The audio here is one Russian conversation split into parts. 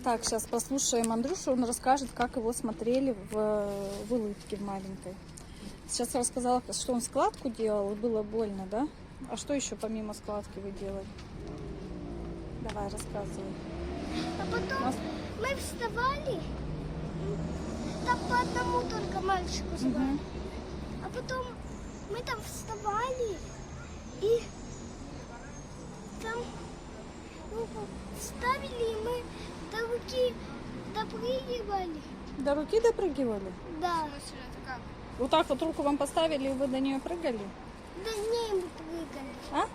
Так, сейчас послушаем Андрюшу, он расскажет, как его смотрели в улыбке в маленькой. Сейчас я рассказала, что он складку делал, и было больно, да? А что еще помимо складки вы делали? Давай, рассказывай. А потом мы вставали, там по одному только мальчику звали. А потом мы там вставали и там вставили, и мы до руки допрыгивали. До руки допрыгивали? Да. Вот так вот руку вам поставили, и вы до нее прыгали? Да не, мы прыгали. А?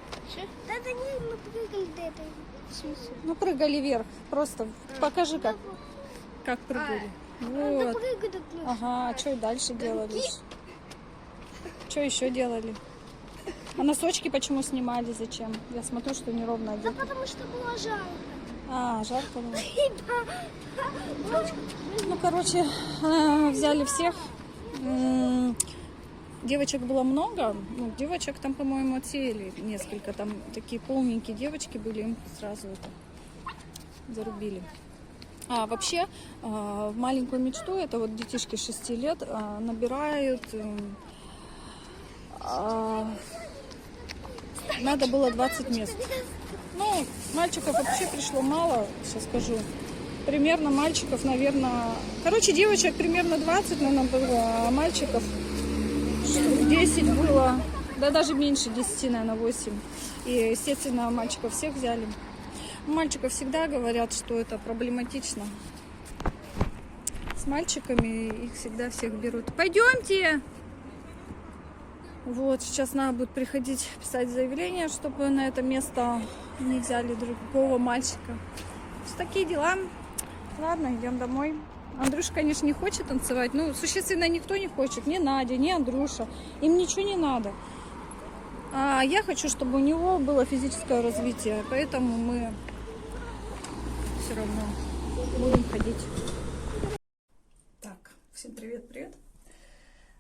Да не, мы прыгали до этой снизу. Ну, прыгали вверх. Просто покажи, как прыгали. Вот. Ага, а что и дальше делали? Что еще делали? А носочки почему снимали? Зачем? Я смотрю, что неровно Да одет. потому что было жарко. А, жарко было. Ну, короче, взяли всех. Девочек было много. Ну, девочек там, по-моему, отсеяли несколько. Там такие полненькие девочки были, им сразу это зарубили. А вообще, в маленькую мечту, это вот детишки 6 лет, набирают... Надо было 20 мест. Ну, мальчиков вообще пришло мало, сейчас скажу. Примерно мальчиков, наверное... Короче, девочек примерно 20, наверное, было, а мальчиков 10 было. Да даже меньше 10, наверное, 8. И, естественно, мальчиков всех взяли. Мальчиков всегда говорят, что это проблематично. С мальчиками их всегда всех берут. Пойдемте! Вот, сейчас надо будет приходить писать заявление, чтобы на это место не взяли другого мальчика. Вот такие дела. Ладно, идем домой. Андрюша, конечно, не хочет танцевать. Ну, существенно, никто не хочет. Ни Надя, ни Андрюша. Им ничего не надо. А я хочу, чтобы у него было физическое развитие. Поэтому мы все равно будем ходить. Так, всем привет-привет.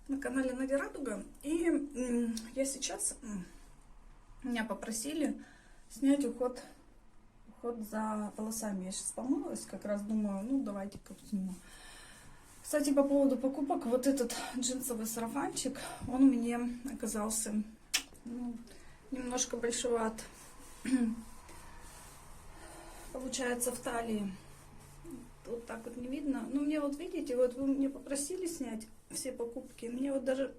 На канале Надя Радуга. И я сейчас, меня попросили снять уход за волосами. Я сейчас помылась, как раз думаю, ну давайте-ка сниму. Кстати, по поводу покупок, вот этот джинсовый сарафанчик, он мне оказался немножко большеват. Получается в талии. Вот так вот не видно. Ну, мне вот видите, вот вы мне попросили снять все покупки. Мне вот даже...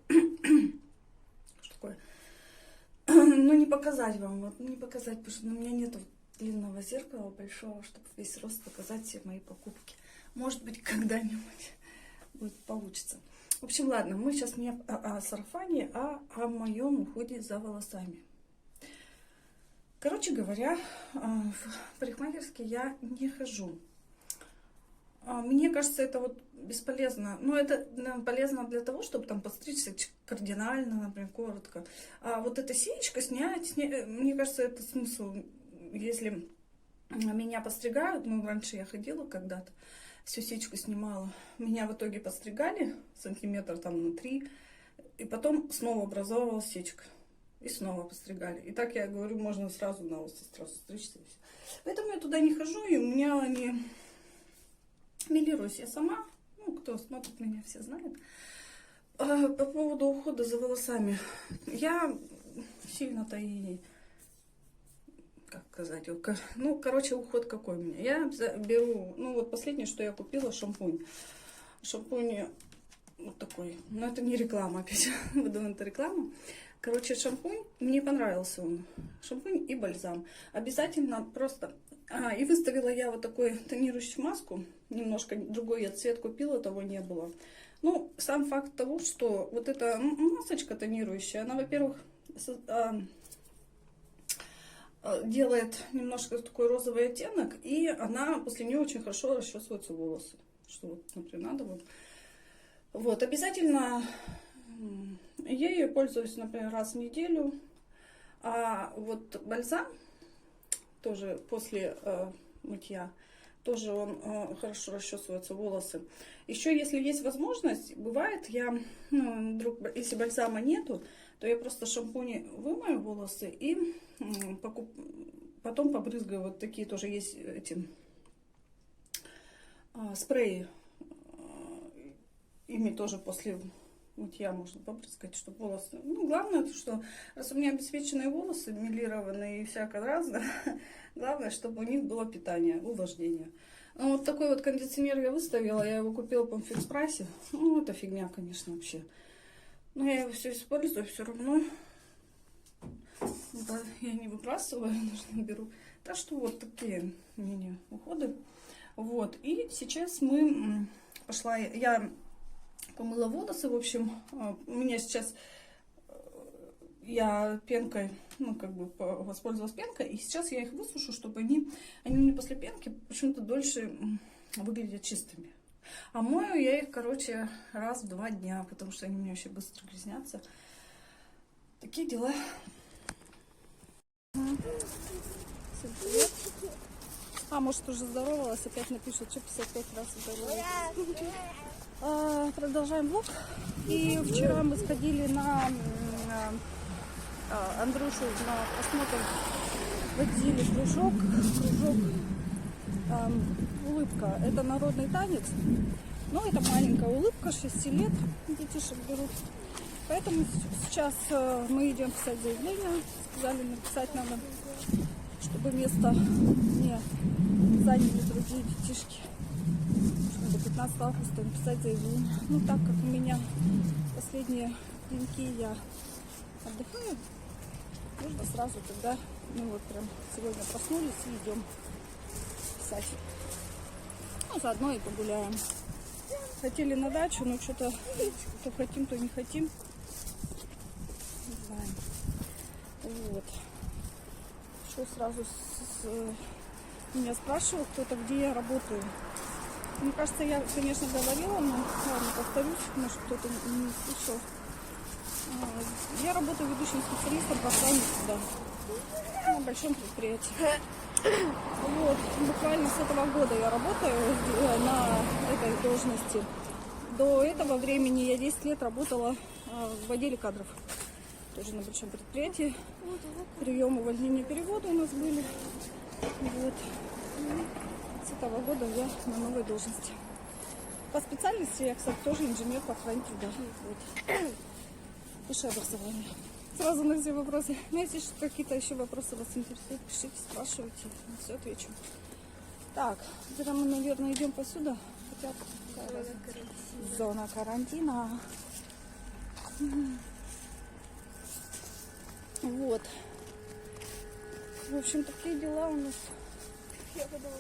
Что такое? Ну, не показать вам. Вот не показать, потому что у меня нет длинного зеркала большого, чтобы весь рост показать все мои покупки. Может быть, когда-нибудь будет получится. В общем, ладно, мы сейчас не о сарафане, а о моем уходе за волосами. Короче говоря, в парикмахерские я не хожу. Мне кажется, это вот бесполезно. Ну, это полезно для того, чтобы там подстричься кардинально, например, коротко. А вот эта сеечка снять, мне кажется, это смысл. Если меня постригают, ну, раньше я ходила когда-то, всю сечку снимала. Меня в итоге постригали сантиметр там на 3, и потом снова образовалась сечка. И снова постригали. И так, я говорю, можно сразу на лысо сразу стричься. Поэтому я туда не хожу, и у меня они... Милируюсь я сама. Ну, кто смотрит меня, все знают. По поводу ухода за волосами. Я сильно-то и... Как сказать? Ну, короче, уход какой у меня. Я беру... Ну, вот последнее, что я купила, шампунь. Шампунь вот такой. Но это не реклама, опять. Буду это реклама. Короче, шампунь. Мне понравился он. Шампунь и бальзам. Обязательно просто... и выставила я вот такую тонирующую маску. Немножко другой я цвет купила, того не было. Ну, сам факт того, что вот эта масочка тонирующая, она, во-первых, делает немножко такой розовый оттенок, и она после нее очень хорошо расчесываются волосы. Что вот, например, надо вот. Вот, обязательно я ее пользуюсь, например, раз в неделю. А вот бальзам тоже после мытья, тоже он хорошо расчесываются волосы. Еще, если есть возможность, бывает, я, если бальзама нету, то я просто шампунь вымою волосы и потом побрызгаю. Вот такие тоже есть эти спреи. Ими тоже после мытья можно побрызгать, чтобы волосы... Ну, главное, что раз у меня обесцвеченные волосы, мелированные и всякое разное, главное, чтобы у них было питание, увлажнение. Ну, вот такой вот кондиционер я выставила, я его купила по фикс прайсе. Ну, это фигня, конечно, вообще. Но я его все использую, все равно. Да, я не выбрасываю, нужно беру. Так что вот такие мини-уходы. Вот, и сейчас мы... Пошла, я помыла волосы, в общем, у меня сейчас... Я пенкой, ну, как бы воспользовалась пенкой, и сейчас я их высушу, чтобы они мне после пенки почему-то дольше выглядят чистыми. А мою я их, короче, раз в 2 дня, потому что они у меня вообще быстро грязнятся. Такие дела. Всем привет. Может, уже здоровалась, опять напишут, что 55 раз здоровалась. Продолжаем влог. И вчера мы сходили на Андрюшу на просмотр, водили кружок улыбка. Это народный танец, но это маленькая улыбка, 6 лет детишек берут. Поэтому сейчас мы идем писать заявление. Сказали, написать надо, чтобы место не заняли другие детишки. До 15 августа написать заявление. Ну, так как у меня последние деньки я отдыхаю, нужно сразу тогда, ну вот прям сегодня проснулись и идем писать. Ну, заодно и погуляем. Хотели на дачу, но что-то то хотим, то не хотим. Не знаю. Вот. Что сразу меня спрашивал кто-то, где я работаю. Мне кажется, я, конечно, говорила, но ладно, повторюсь, может кто-то не слышал. Я работаю ведущим специалистом по охране суда на большом предприятии. Вот, буквально с этого года я работаю на этой должности. До этого времени я 10 лет работала в отделе кадров. Тоже на большом предприятии. Прием, увольнение, переводы у нас были. Вот. С этого года я на новой должности. По специальности я, кстати, тоже инженер по охране труда. Вот. Высшее образование. Сразу на все вопросы. Ну, если какие-то еще вопросы вас интересуют, пишите, спрашивайте. На все отвечу. Так, где-то мы, наверное, идем посюда. Хотя зона карантина. Вот. В общем, такие дела у нас. Я подумала,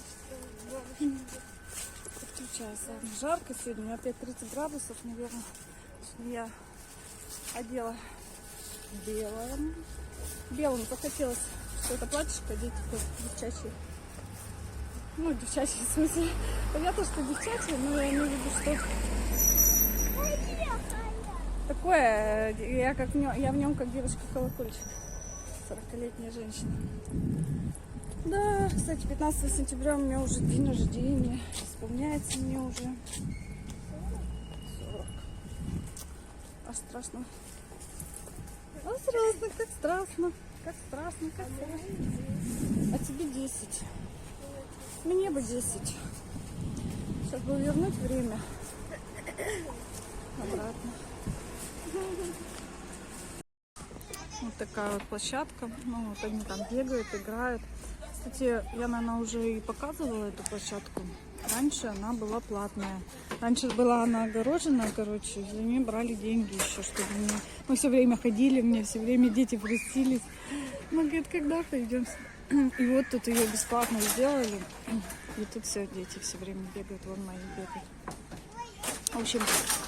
что подключается. Жарко сегодня, опять 30 градусов, наверное. Я одела белым. Белым захотелось что-то платьишко одеть, девчачье. Ну, девчачье, в смысле. Понятно, что девчачье, но я имею в виду, что такое, я в нем как девочка-колокольчик. 40-летняя женщина. Да, кстати, 15 сентября у меня уже день рождения. Исполняется мне уже 40. Аж страшно. А страшно, как страшно. Как страшно, как страшно. А тебе 10. Мне бы 10. Сейчас бы вернуть время. Обратно. Вот такая вот площадка. Ну, вот они там бегают, играют. Кстати, я, наверное, уже и показывала эту площадку. Раньше она была платная. Раньше была она огороженная, короче, за нее брали деньги еще, чтобы мне... Мы все время ходили, мне все время дети просились. Мы, говорит, когда пойдем? И вот тут ее бесплатно сделали. И тут все, дети все время бегают, вон мои бегают. В общем,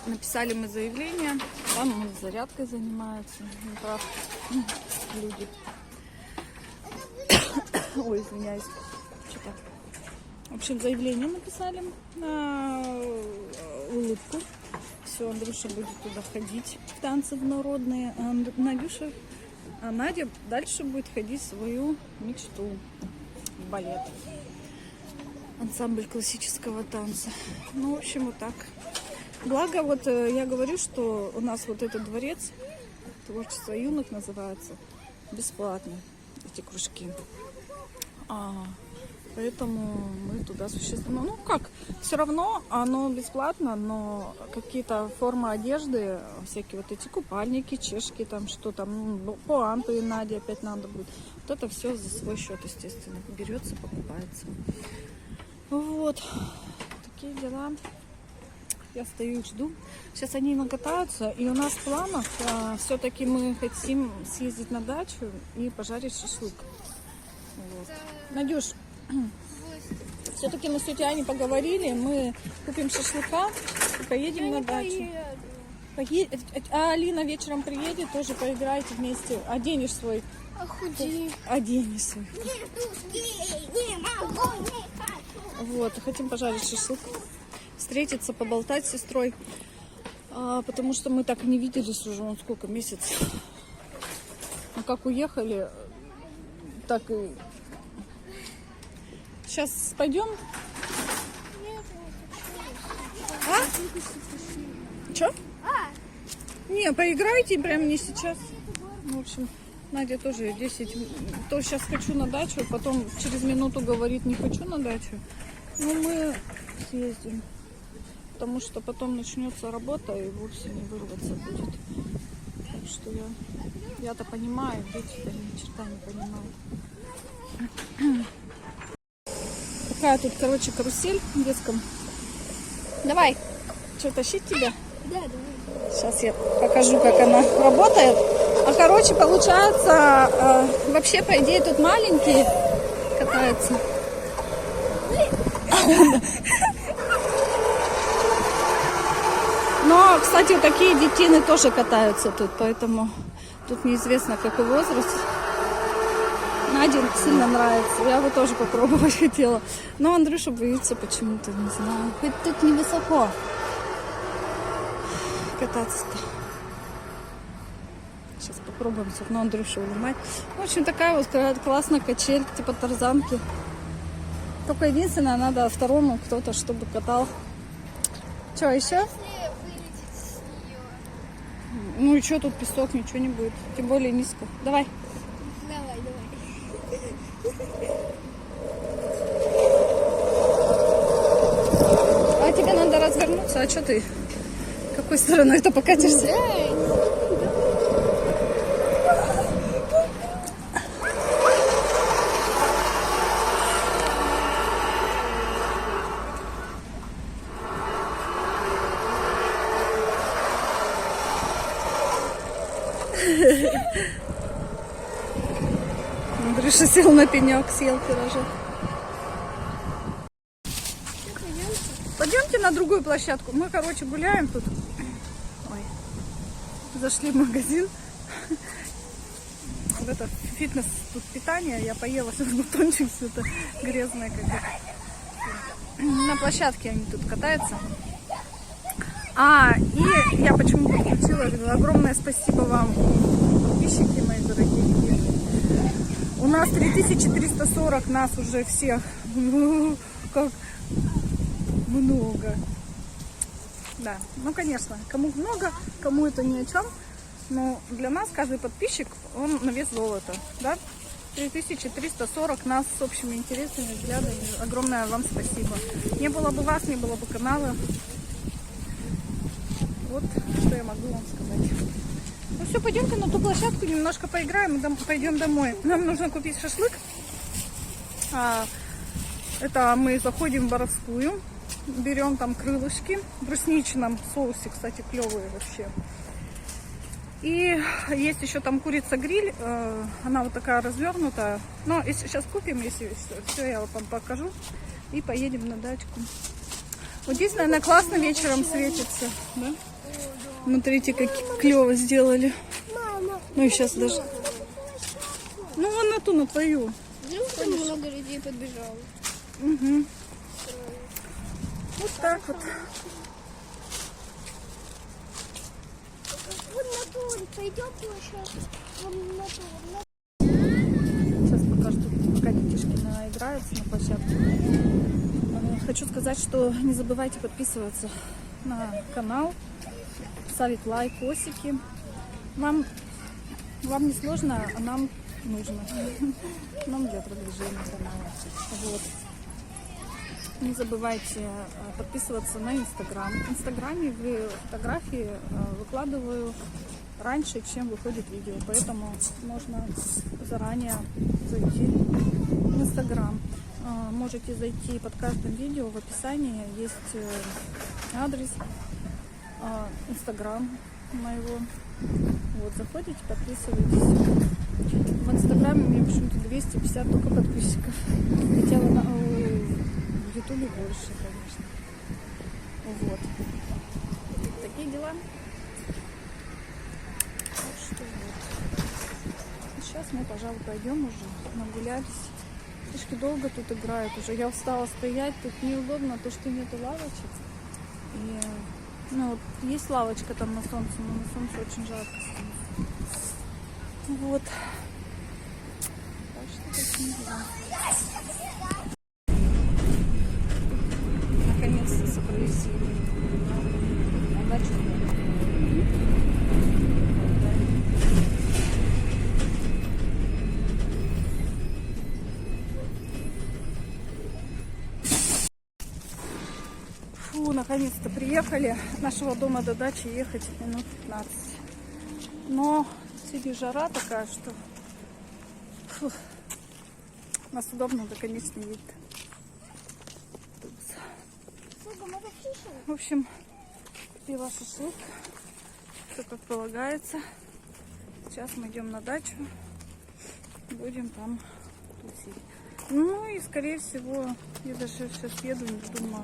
написали мы заявление. Там зарядкой занимаются. Люди. Ой, извиняюсь. Что-то. В общем, заявление написали на улыбку. Все, Андрюша будет туда ходить в танцы народные. А Надя дальше будет ходить в свою мечту. В балет. Ансамбль классического танца. Ну, в общем, вот так. Благо, вот я говорю, что у нас вот этот дворец, творчество юных называется, бесплатно, эти кружки. Поэтому мы туда существенно... Ну как, все равно оно бесплатно, но какие-то формы одежды, всякие вот эти купальники, чешки, там что там, ну, по Анту и Наде опять надо будет. Вот это все за свой счет, естественно, берется, покупается. Вот, такие дела. Я стою и жду. Сейчас они накатаются, и у нас в планах все-таки мы хотим съездить на дачу и пожарить шашлык. Вот. Надюш, все-таки мы с тетей Аней поговорили, мы купим шашлыка и поедем на дачу. А Алина вечером приедет, тоже поиграете вместе. Оденешь свой. Оденешь свой. Не могу, не хочу. Вот, хотим пожарить шашлык. Встретиться, поболтать с сестрой. Потому что мы так и не виделись уже, вот сколько, месяцев. Мы как уехали, так и... Сейчас пойдем? Че? Не, поиграйте прямо не сейчас. В общем, Надя тоже 10. То сейчас хочу на дачу, потом через минуту говорит, не хочу на дачу. Ну, мы съездим. Потому что потом начнется работа и вовсе не вырваться будет. Так что я-то понимаю, дети-то ни черта не понимают. Такая тут, короче, карусель в детском. Давай. Что, тащить тебя? Да, давай. Сейчас я покажу, как она работает. Короче, получается, вообще, по идее, тут маленькие катаются. Но, кстати, такие детины тоже катаются тут, поэтому тут неизвестно, какой возраст. Наде сильно нравится. Я бы тоже попробовать хотела. Но Андрюша боится почему-то, не знаю. Хоть тут невысоко кататься-то. Сейчас попробуем все равно Андрюшу уломать. В общем, такая вот классная качель, типа тарзанки. Только единственное, надо второму кто-то, чтобы катал. Что, еще? Ну и что, тут песок, ничего не будет. Тем более низко. Давай. Давай. А тебе надо развернуться. А что ты? Какой стороной-то покатишься? Андрюша сел на пенек, съел пирожок. Пойдемте на другую площадку. Мы, короче, гуляем тут. Ой. Зашли в магазин. В это фитнес тут питание. Я поела сейчас батончик, все это грязное как-то. На площадке они тут катаются. И я почему подключила, огромное спасибо вам, подписчики мои дорогие. У нас 3340, нас уже всех. Как много. Да, ну конечно, кому много, кому это ни о чем. Но для нас каждый подписчик, он на вес золота. Да? 3340 нас с общими интересами, взглядами. Огромное вам спасибо. Не было бы вас, не было бы канала. Вот что я могу вам сказать. Ну все, пойдемте на ту площадку, немножко поиграем и пойдем домой. Нам нужно купить шашлык. Это мы заходим в Боровскую, берем там крылышки. В брусничном соусе, кстати, клевые вообще. И есть еще там курица-гриль. Она вот такая развернутая. Но если сейчас купим, если все, я вам покажу. И поедем на дачку. Вот здесь, наверное, классно вечером светится. Да? Смотрите, как клево сделали. Ну и сейчас даже... Ну, вон на ту, на твою. Там много людей подбежало. Угу. Вот так вот. Вот на ту, пойдем площадку. Вон на ту. Сейчас покажу, пока детишки наиграются на площадке. Хочу сказать, что не забывайте подписываться на канал, ставить лайкосики. Вам не сложно, а нам нужно. нам для продвижения канала. Вот. Не забывайте подписываться на Инстаграм. В Инстаграме фотографии выкладываю раньше, чем выходит видео. Поэтому можно заранее зайти в Инстаграм. Можете зайти под каждым видео. В описании есть адрес Инстаграм моего. Вот, заходите, подписывайтесь. В Инстаграме у меня почему-то 250 только подписчиков. Хотела в Ютубе больше, конечно. Вот. Такие дела. Так что вот. Сейчас мы, пожалуй, пойдем уже. Нагулялись. Слишком долго тут играют уже. Я устала стоять. Тут неудобно, то, что нету лавочек. И, ну, вот есть лавочка там на солнце, но на солнце очень жарко. Вот. Так что такие дела. Наконец-то собрались на дачу. Фу, наконец-то приехали. От нашего дома до дачи ехать минут 15. Но сегодня жара такая, что фу, нас удобно, да, конечно, вид. В общем, купила шашлык, все как полагается. Сейчас мы идем на дачу, будем там тусить. Ну и, скорее всего, я даже сейчас еду, не думаю,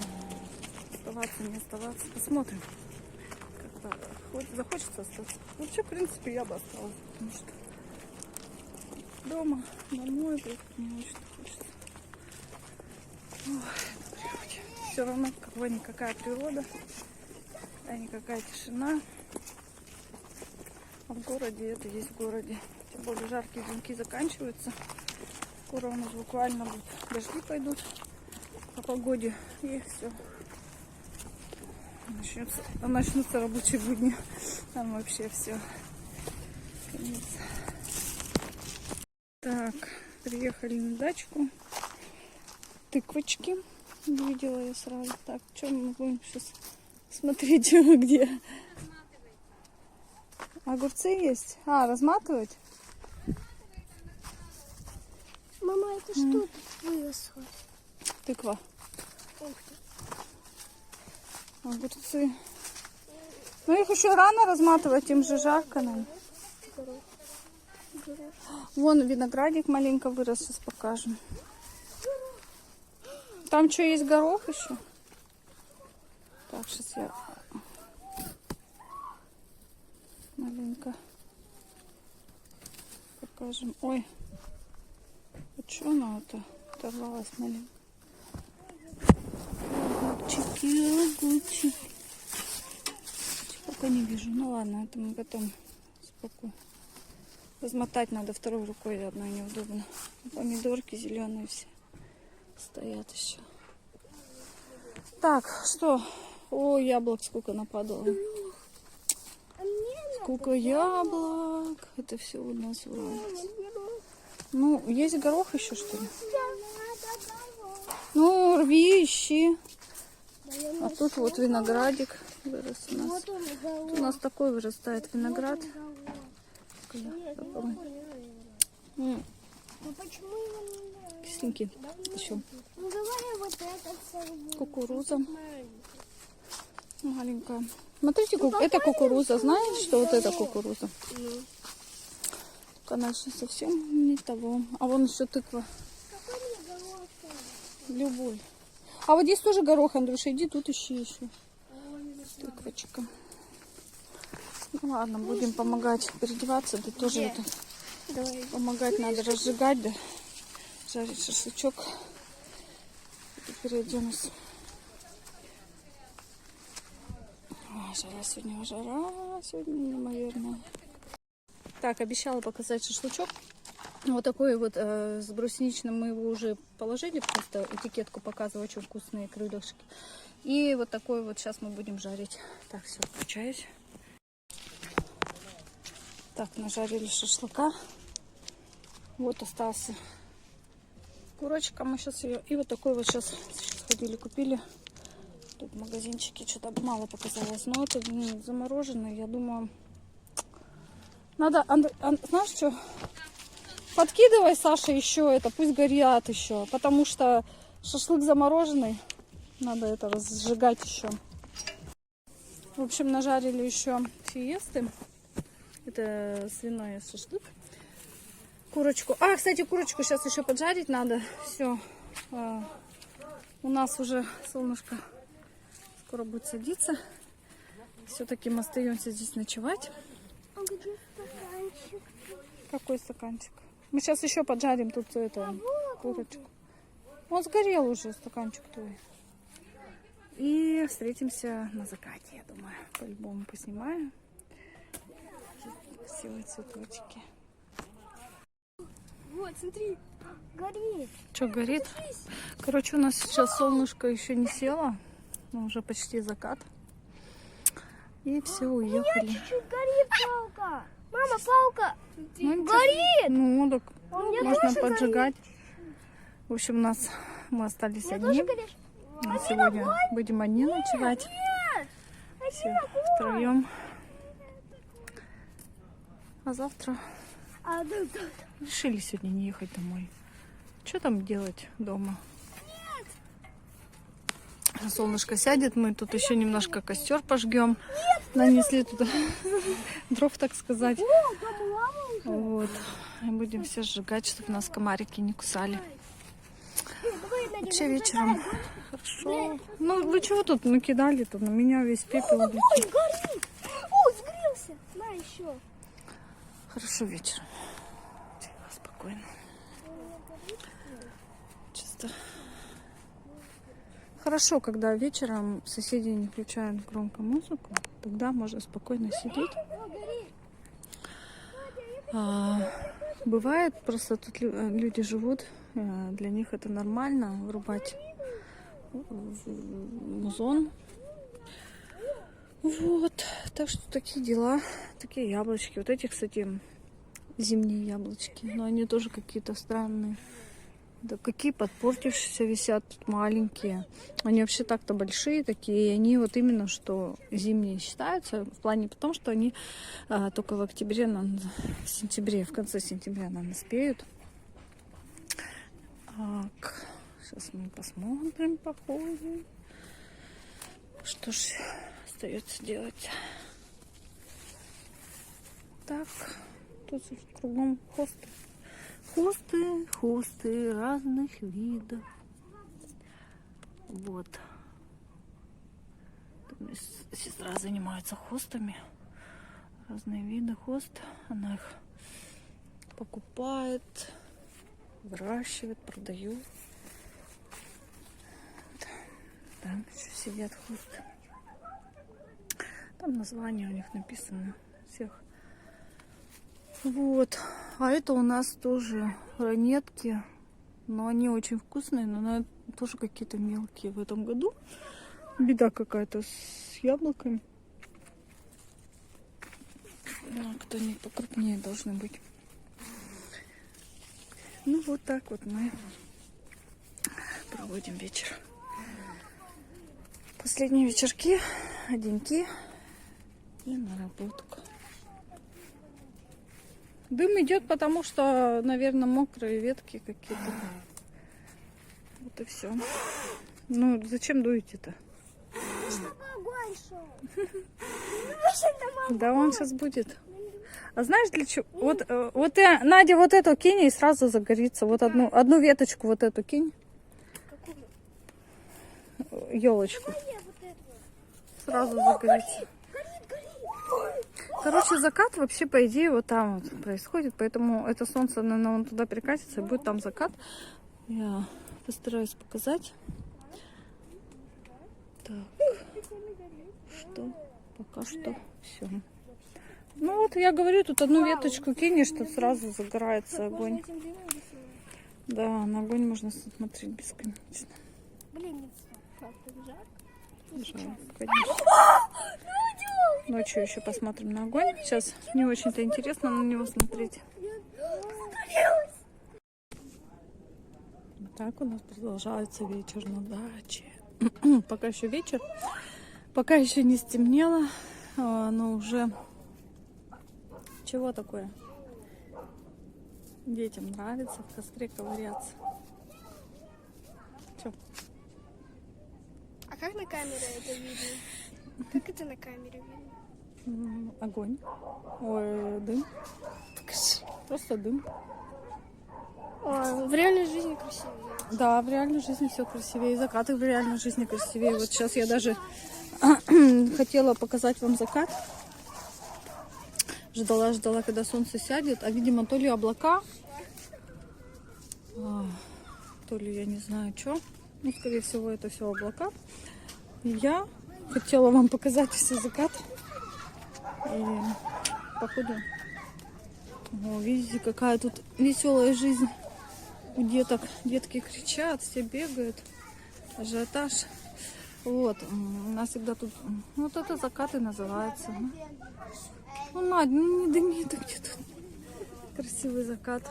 оставаться, не оставаться. Посмотрим. Как захочется остаться. Вообще, в принципе, я бы осталась, потому что дома, домой приехать не очень хочется. Все равно какая-никакая природа, какая-никакая тишина. А в городе это есть в городе. Тем более жаркие деньки заканчиваются. Скоро у нас буквально будут дожди пойдут по погоде. И все. Начнутся рабочие будни. Там вообще все. Конец. Так, приехали на дачку. Тыквочки. Видела я сразу. Так, что мы будем сейчас смотреть, где? Огурцы есть? А, разматывать? Мама, это что тут выросло? Тыква. Ух ты. Огурцы. Ну их еще рано разматывать, им же жарко нам. Вон виноградик маленько вырос, сейчас покажем. Там что, есть горох еще? Так, сейчас я маленько покажем. Ой, а что она-то оторвалась маленько? Огурчики. Пока не вижу. Ну ладно, это мы потом спокойно. Размотать надо второй рукой, одной неудобно. Помидорки зеленые все стоят еще. Так, что? О, яблок сколько нападало. Сколько яблок. Это все у нас уральцы. Ну, есть горох еще, что ли? Ну, рви, ищи. А тут вот виноградик вырос у нас. Тут у нас такой вырастает виноград. Кисленький еще. Ну давай вот этот Кукуруза маленькая. Смотрите, это кукуруза. Знаете, что вот это кукуруза? Только она же совсем не того. А вон еще тыква. Любой. А вот здесь тоже горох, Андрюша. Иди тут ищи еще. Тыквочка. Ну ладно, будем помогать переодеваться. Да тоже это помогать надо разжигать, да. Жарить шашлычок. Переоденусь. Жара сегодня неимоверная. Так, обещала показать шашлычок. Вот такой вот с брусничным, мы его уже положили, просто этикетку показываю, очень вкусные крылышки. И вот такой вот сейчас мы будем жарить. Так, все, включаюсь. Так, нажарили шашлыка. Вот остался Курочка, мы сейчас ее... И вот такой вот сейчас ходили, купили. Тут в магазинчике что-то мало показалось. Но это замороженный, я думаю... Надо... Знаешь что? Подкидывай, Саша, еще это. Пусть горят еще. Потому что шашлык замороженный. Надо это разжигать еще. В общем, нажарили еще фиесты. Это свиной шашлык. Курочку. А, кстати, курочку сейчас еще поджарить надо. Все. У нас уже солнышко скоро будет садиться. Все-таки мы остаемся здесь ночевать. А где стаканчик? Какой стаканчик? Мы сейчас еще поджарим тут это, курочку. Он сгорел уже, стаканчик твой. И встретимся на закате, я думаю. По-любому поснимаю. Красивые цветочки. Вот, смотри, горит. Что горит? Короче, у нас сейчас солнышко еще не село. Но уже почти закат. И все, уехали. Чуть-чуть горит палка. Мама, палка. Ну, Горит. Ну, так А у меня можно тоже поджигать. В общем, мы остались У меня одни. тоже горит. Сегодня будем одни ночевать. Все втроем. А завтра решили сегодня не ехать домой. Что там делать дома? Солнышко сядет, мы тут еще немножко костер пожгем. Нанесли туда дров, так сказать. Вот. И будем все сжигать, чтобы нас комарики не кусали. Вообще вечером хорошо. Ну, вы чего тут накидали? Тут на меня весь пепел улетел. Ой, горит. Ой, сгорелся. На, еще. Хорошо вечером. Тихо, спокойно. Чисто. Хорошо, когда вечером соседи не включают громко музыку, тогда можно спокойно сидеть. Бывает, просто тут люди живут, для них это нормально, врубать музон. Вот, так что такие дела, такие яблочки. Вот эти, кстати, зимние яблочки, но они тоже какие-то странные. Да какие подпортившиеся висят, тут маленькие. Они вообще так-то большие такие, и они вот именно что зимние считаются, в плане потому, что они только в октябре, в сентябре, в конце сентября, наверное, спеют. Так, сейчас мы посмотрим, походим. Что ж остается делать? Так, тут кругом хосты. Хосты разных видов. Вот. Сестра занимается хостами. Разные виды хост. Она их покупает, выращивает, продает. Там еще сидят хосты. Там название у них написано всех. Вот. А это у нас тоже ранетки. Но они очень вкусные, но тоже какие-то мелкие в этом году. Беда какая-то с яблоками. Кто-нибудь покрупнее должны быть. Ну вот так вот мы проводим вечер. Последние вечерки, деньки и наработка. Дым идет, потому что, наверное, мокрые ветки какие-то. Вот и все. Ну, зачем дуете-то? Чтобы огонь шел. Да он сейчас будет. А знаешь для чего? Вот Надя, вот эту кинь и сразу загорится. Вот одну веточку вот эту кинь. Елочку. Сразу загорится. Короче, закат вообще, по идее, вот там вот происходит. Поэтому это солнце, наверное, он туда перекатится, и будет там закат. Я постараюсь показать. Так. Что? Пока что все. Ну вот, я говорю, тут одну веточку кинешь, тут сразу загорается огонь. Да, на огонь можно смотреть бесконечно. Блин, так жарко. Жарко, конечно. Ночью еще посмотрим на огонь. Сейчас не очень-то интересно на него смотреть. Так у нас продолжается вечер на даче. Пока еще вечер, пока еще не стемнело, но уже чего такое? Детям нравится в костре ковыряться. Чё? А как на камере это видно? Как это на камере видно? Огонь. Ой, дым. Просто дым. В реальной жизни красивее. Да, в реальной жизни все красивее. И закаты в реальной жизни красивее. Вот сейчас я даже хотела показать вам закат. Ждала, когда солнце сядет. А, видимо, то ли облака, то ли я не знаю, что. Ну, скорее всего, это все облака. И я хотела вам показать все закат. И, походу, видите, какая тут веселая жизнь у деток. Детки кричат, все бегают. Ажиотаж. Вот. У нас всегда тут... Вот это закаты называется. Ну, Надь, ну не дыми, где тут красивый закат.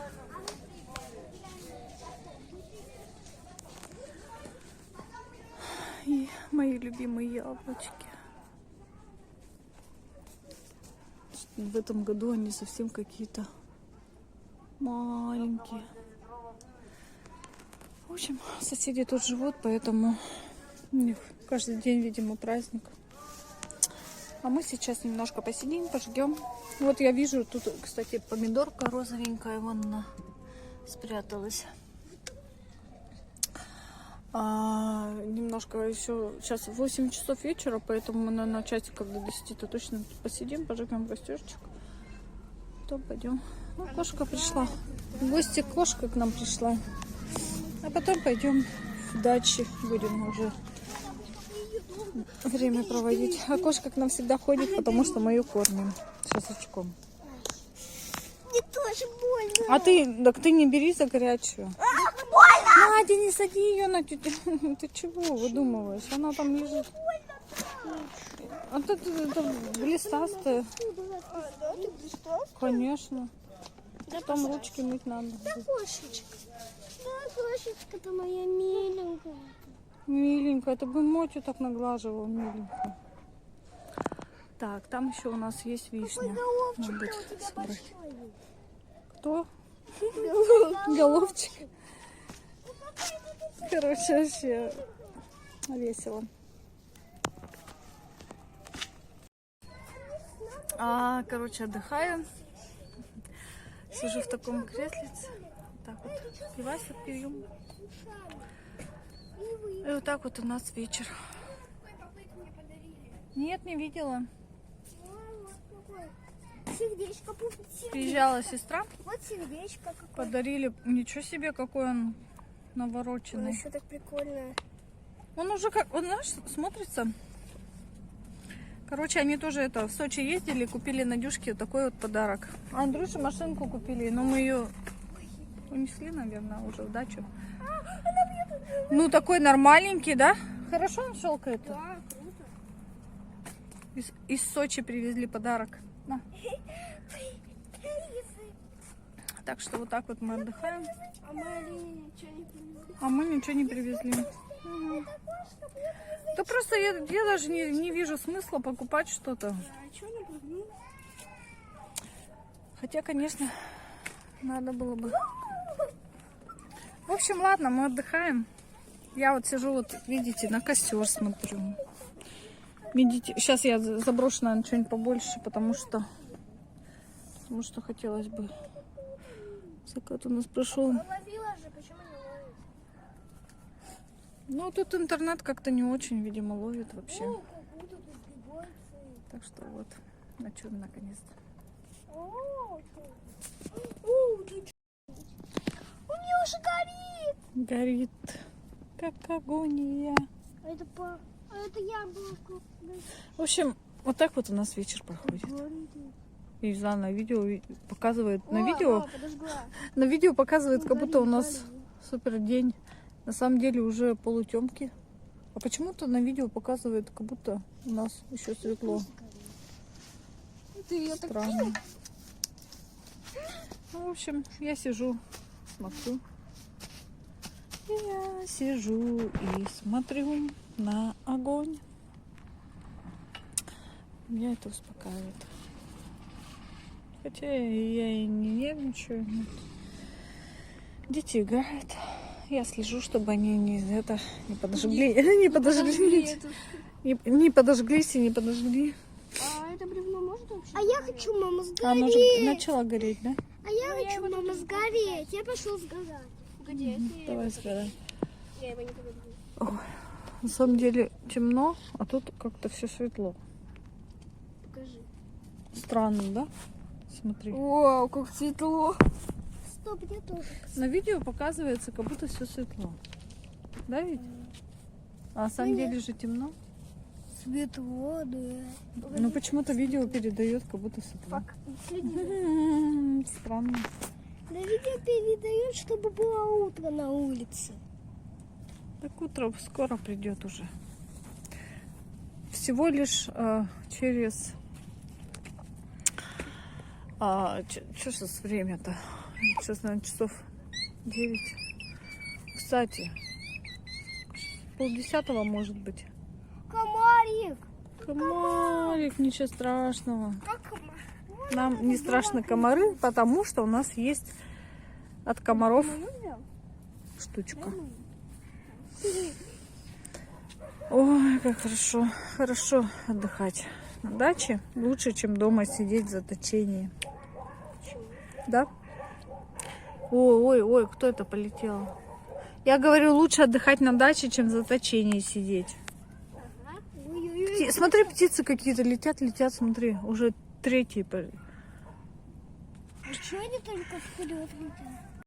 И мои любимые яблочки. В этом году они совсем какие-то маленькие. В общем, соседи тут живут, поэтому у них каждый день, видимо, праздник. А мы сейчас немножко посидим, пожгем. Вот я вижу, тут, кстати, помидорка розовенькая, вон она спряталась. Немножко еще, сейчас 8 часов вечера, поэтому мы, наверное, часиков до 10-то точно посидим, пожгем костерчик. Потом пойдем. Ну, кошка пришла. В гости кошка к нам пришла. А потом пойдем в даче, будем уже время проводить. А кошка к нам всегда ходит, потому что мы ее кормим шашлычком. Мне тоже больно. А ты, так ты не бери за горячую. Надя, не сади ее на тетю. Ты чего выдумываешь? Она там лежит. А тут это блестастая. Да, ты блистал? Конечно. Там ручки мыть надо. Да, кошечка. Да, кошечка-то моя миленькая. Миленькая, ты бы Мотю так наглаживал, миленькая. Так, там еще у нас есть вишня. Надо будет собрать. Кто? Головчик. Короче, вообще весело. Короче, отдыхаю. Сижу в таком креслице. Так вот, пивасик пью. И вот так вот у нас вечер. Нет, не видела. Сердечко. Приезжала сестра. Вот сердечко какое. Подарили. Ничего себе, какой он Он навороченный. еще так прикольно. Он уже как, он, знаешь, смотрится. Короче, они тоже это в Сочи ездили, купили Надюшке вот такой вот подарок. А Андрюше машинку купили, но мы ее унесли, наверное, уже в дачу. Ну, такой нормальненький, да? Хорошо он щелкает? Да, круто. Из Сочи привезли подарок. На. Так что вот так вот мы отдыхаем. А мы Алине ничего не привезли. А мы ничего не привезли. Угу. Да просто я даже не вижу смысла покупать что-то. А что она привезла? Хотя, конечно, надо было бы. В общем, ладно, мы отдыхаем. Я вот сижу, вот видите, на костер смотрю. Видите, сейчас я заброшу, наверное, что-нибудь побольше, потому что хотелось бы. Закат у нас прошел. Ловила же, почему не ловит? Ну, тут интернет как-то не очень, видимо, ловит вообще. О, как будто тут сбивается. Так что вот, на чем наконец-то. О, у нее уже горит. Горит, как агония. Это яблоко. В общем, вот так вот у нас вечер проходит. И на видео показывает, на видео показывает, как будто у нас супер день. На самом деле уже полутемки. А почему-то на видео показывает, как будто у нас еще светло. Странно. Ну, в общем, я сижу, смотрю. Я сижу и смотрю на огонь. Меня это успокаивает. Хотя я и не нервничаю. но Дети играют. Я слежу, чтобы они не подожгли. Не подожглись и не подожгли. А это бревно может вообще? А я хочу, мама, Оно же сгореть. начало гореть, да? А я хочу, мама, сгореть. Я пошел сгорать. Погоди, если Давай сгорай. я его не подожгу. Ой, на самом деле темно, а тут как-то все светло. Покажи. Странно, да? Смотри. Вау, как светло. Стоп, я тоже. На видео показывается, как будто все светло. Да ведь? А на самом деле же темно. Светло, да. Но почему-то видео передает, как будто светло. Странно. На видео передают, чтобы было утро на улице. Так утро скоро придет уже. Всего лишь через... Что сейчас время-то? Сейчас, наверное, часов 9. Кстати, 9:30 может быть. Комарик. Комарик, ничего страшного. Как комар? Нам не страшны комары, потому что у нас есть от комаров штучка. Ой, как хорошо. Хорошо отдыхать на даче. Лучше, чем дома сидеть в заточении. Да? Ой, ой, кто это полетел? Я говорю, лучше отдыхать на даче, чем в заточении сидеть. Ой-ой-ой. Смотри, птицы какие-то летят, смотри. Уже третий. А что они только вперед летят?